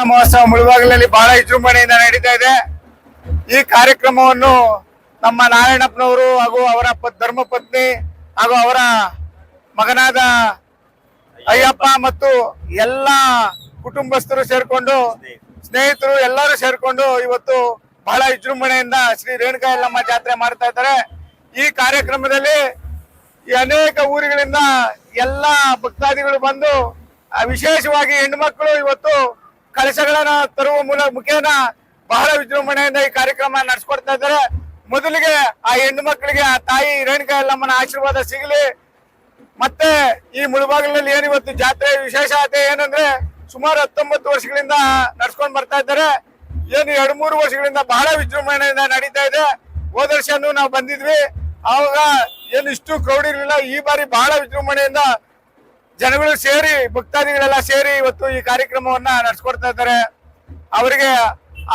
ಮಹೋತ್ಸವ ಮುಳುಬಾಗಿಲಲ್ಲಿ ಬಹಳ ವಿಜೃಂಭಣೆಯಿಂದ ನಡೀತಾ ಇದೆ. ಈ ಕಾರ್ಯಕ್ರಮವನ್ನು ನಮ್ಮ ನಾರಾಯಣಪ್ಪನವರು ಹಾಗೂ ಅವರ ಧರ್ಮಪತ್ನಿ ಹಾಗೂ ಅವರ ಮಗನಾದ ಅಯ್ಯಪ್ಪ ಮತ್ತು ಎಲ್ಲ ಕುಟುಂಬಸ್ಥರು ಸೇರ್ಕೊಂಡು, ಸ್ನೇಹಿತರು ಎಲ್ಲರೂ ಸೇರ್ಕೊಂಡು ಇವತ್ತು ಬಹಳ ವಿಜೃಂಭಣೆಯಿಂದ ಶ್ರೀ ರೇಣುಕಾ ಯಲ್ಲಮ್ಮ ಜಾತ್ರೆ ಮಾಡ್ತಾ ಇದ್ದಾರೆ. ಈ ಕಾರ್ಯಕ್ರಮದಲ್ಲಿ ಅನೇಕ ಊರುಗಳಿಂದ ಎಲ್ಲ ಭಕ್ತಾದಿಗಳು ಬಂದು, ವಿಶೇಷವಾಗಿ ಹೆಣ್ಣುಮಕ್ಕಳು ಇವತ್ತು ಕಲಶಗಳನ್ನ ತರುವ ಮುಖೇನ ಬಹಳ ವಿಜೃಂಭಣೆಯಿಂದ ಈ ಕಾರ್ಯಕ್ರಮ ನಡೆಸ್ಕೊಡ್ತಾ ಇದ್ದಾರೆ. ಮೊದಲಿಗೆ ಆ ಹೆಣ್ಣು ಮಕ್ಕಳಿಗೆ ಆ ತಾಯಿ ರೇಣುಕಾ ಯಲ್ಲಮ್ಮನ ಆಶೀರ್ವಾದ ಸಿಗಲಿ. ಮತ್ತೆ ಈ ಮುಳುಬಾಗಿಲಿನಲ್ಲಿ ಏನಿವತ್ತು ಜಾತ್ರೆ ವಿಶೇಷತೆ ಏನಂದ್ರೆ, ಸುಮಾರು 19 ವರ್ಷಗಳಿಂದ ನಡ್ಸ್ಕೊಂಡ್ ಬರ್ತಾ ಇದ್ದಾರೆ. ಏನು 2-3 ವರ್ಷಗಳಿಂದ ಬಹಳ ವಿಜೃಂಭಣೆಯಿಂದ ನಡೀತಾ ಇದೆ. ಹೋದ ವರ್ಷನೂ ನಾವು ಬಂದಿದ್ವಿ, ಆವಾಗ ಏನು ಇಷ್ಟು ಕ್ರೌಡ್ ಇರಲಿಲ್ಲ. ಈ ಬಾರಿ ಬಹಳ ವಿಜೃಂಭಣೆಯಿಂದ ಜನಗಳು ಸೇರಿ, ಭಕ್ತಾದಿಗಳೆಲ್ಲ ಸೇರಿ ಇವತ್ತು ಈ ಕಾರ್ಯಕ್ರಮವನ್ನ ನಡೆಸ್ಕೊಡ್ತಾ ಇದ್ದಾರೆ. ಅವರಿಗೆ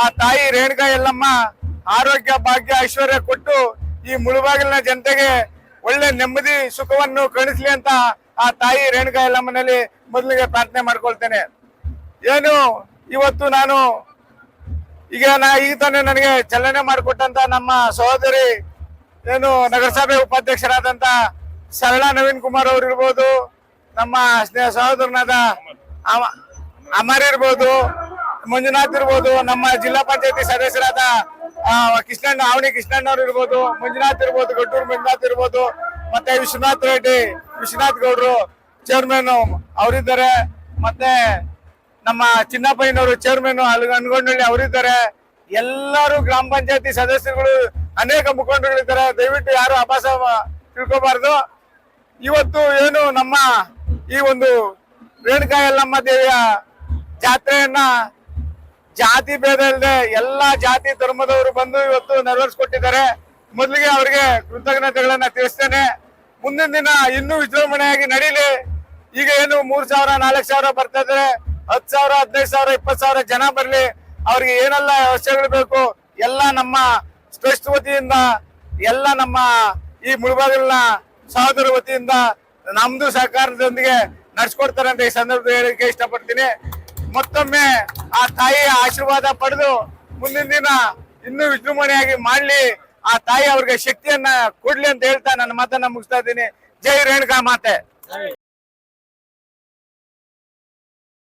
ಆ ತಾಯಿ ರೇಣುಕಾ ಯಲ್ಲಮ್ಮ ಆರೋಗ್ಯ, ಭಾಗ್ಯ, ಐಶ್ವರ್ಯ ಕೊಟ್ಟು ಈ ಮುಳುಬಾಗಿಲಿನ ಜನತೆಗೆ ಒಳ್ಳೆ ನೆಮ್ಮದಿ, ಸುಖವನ್ನು ಕಳಿಸ್ಲಿ ಅಂತ ಆ ತಾಯಿ ರೇಣುಕಾ ಯಲ್ಲಮ್ಮನಲ್ಲಿ ಮೊದಲಿಗೆ ಪ್ರಾರ್ಥನೆ ಮಾಡ್ಕೊಳ್ತೇನೆ. ಏನು ಇವತ್ತು ನಾನು ಈಗ ತಾನೇ ನನಗೆ ಚಲನೆ ಮಾಡಿಕೊಟ್ಟಂತ ನಮ್ಮ ಸಹೋದರಿ ಏನು ನಗರಸಭೆ ಉಪಾಧ್ಯಕ್ಷರಾದಂತ ಸರಳಾ ನವೀನ್ ಕುಮಾರ್ ಅವರು ಇರ್ಬೋದು, ನಮ್ಮ ಸಹೋದರನಾದ ಅಮರ್ ಇರ್ಬೋದು, ಮಂಜುನಾಥ್ ಇರ್ಬೋದು, ನಮ್ಮ ಜಿಲ್ಲಾ ಪಂಚಾಯತಿ ಸದಸ್ಯರಾದ ಕೃಷ್ಣಣ್ಣ, ಆವಣಿ ಕೃಷ್ಣಣ್ಣ ಅವ್ರು ಇರ್ಬೋದು, ಮಂಜುನಾಥ್ ಇರ್ಬೋದು, ಗಡ್ಡೂರು ಮಂಜುನಾಥ್ ಇರ್ಬೋದು, ಮತ್ತೆ ವಿಶ್ವನಾಥ್ ರೆಡ್ಡಿ, ವಿಶ್ವನಾಥ್ ಗೌಡ್ರು ಚೇರ್ಮನ್ ಅವರಿದ್ದಾರೆ, ಮತ್ತೆ ನಮ್ಮ ಚಿನ್ನಪ್ಪಯ್ಯನವರು ಚೇರ್ಮನ್ ಅನ್ಗೊಂಡಳ್ಳಿ ಅವರಿದ್ದಾರೆ. ಎಲ್ಲರೂ ಗ್ರಾಮ ಪಂಚಾಯತಿ ಸದಸ್ಯರುಗಳು, ಅನೇಕ ಮುಖಂಡರುಗಳಿದ್ದಾರೆ. ದಯವಿಟ್ಟು ಯಾರು ಅಭಾಸ ತಿಳ್ಕೋಬಾರ್ದು. ಇವತ್ತು ಏನು ನಮ್ಮ ಈ ಒಂದು ರೇಣುಕಾ ಯಲ್ಲಮ್ಮ ದೇವಿಯ ಜಾತ್ರೆಯನ್ನ ಜಾತಿ ಭೇದ ಇಲ್ಲದೆ ಎಲ್ಲಾ ಜಾತಿ ಧರ್ಮದವರು ಬಂದು ಇವತ್ತು ನೆರವೇರಿಸಿಕೊಟ್ಟಿದ್ದಾರೆ. ಮೊದಲಿಗೆ ಅವರಿಗೆ ಕೃತಜ್ಞತೆಗಳನ್ನ ತಿಳಿಸ್ತೇನೆ. ಮುಂದಿನ ದಿನ ಇನ್ನೂ ವಿಜೃಂಭಣೆಯಾಗಿ ನಡೀಲಿ. ಈಗ ಏನು 3,000 4,000 ಬರ್ತಾ ಇದ್ದಾರೆ, 10,000 15,000 20,000 ಜನ ಬರ್ಲಿ. ಅವ್ರಿಗೆ ಏನೆಲ್ಲ ವ್ಯವಸ್ಥೆಗಳು ಬೇಕು ಎಲ್ಲ ನಮ್ಮ ಟ್ರಸ್ಟ್ ವತಿಯಿಂದ, ಎಲ್ಲ ನಮ್ಮ ಈ ಮುಳುಬಾಗಿಲಿನ ಸಹೋದರ ವತಿಯಿಂದ ನಮ್ದು ಸಹಕಾರದೊಂದಿಗೆ ನಡೆಸ್ಕೊಡ್ತಾರೆ ಅಂತ ಈ ಸಂದರ್ಭದಲ್ಲಿ ಹೇಳಲಿಕ್ಕೆ ಇಷ್ಟಪಡ್ತೀನಿ. ಮತ್ತೊಮ್ಮೆ ಆ ತಾಯಿಯ ಆಶೀರ್ವಾದ ಪಡೆದು ಮುಂದಿನ ದಿನ ಇನ್ನೂ ವಿಜೃಂಭಣೆಯಾಗಿ ಮಾಡ್ಲಿ, ಆ ತಾಯಿ ಅವ್ರಿಗೆ ಶಕ್ತಿಯನ್ನ ಕೊಡ್ಲಿ ಅಂತ ಹೇಳ್ತಾ ನನ್ನ ಮಾತನ್ನ ಮುಗಿಸ್ತಾ ಇದ್ದೀನಿ. ಜೈ ರೇಣುಕಾ ಮಾತೆ.